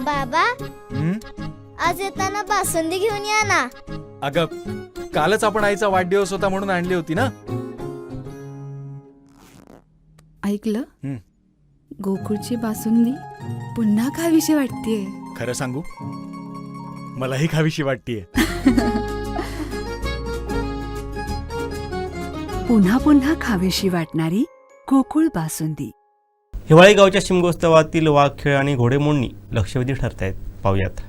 बाबा, आज येताना बासुंदी घेऊन या ना. अगं, कालच आपण आईचा वाढदिवस होता म्हणून आणली होती ना. ऐकलं, गोकुळची बासुंदी पुन्हा खावीशी वाटतेय. खरं सांगू, मलाही खावीशी वाटतेय. पुन्हा पुन्हा खावीशी वाटणारी गोकुळ बासुंदी. हिवाळी गावच्या शिमगोत्सवातील वाघ, खेळ आणि घोडेमोडणी लक्षवेधी ठरतायत. पाहूयात.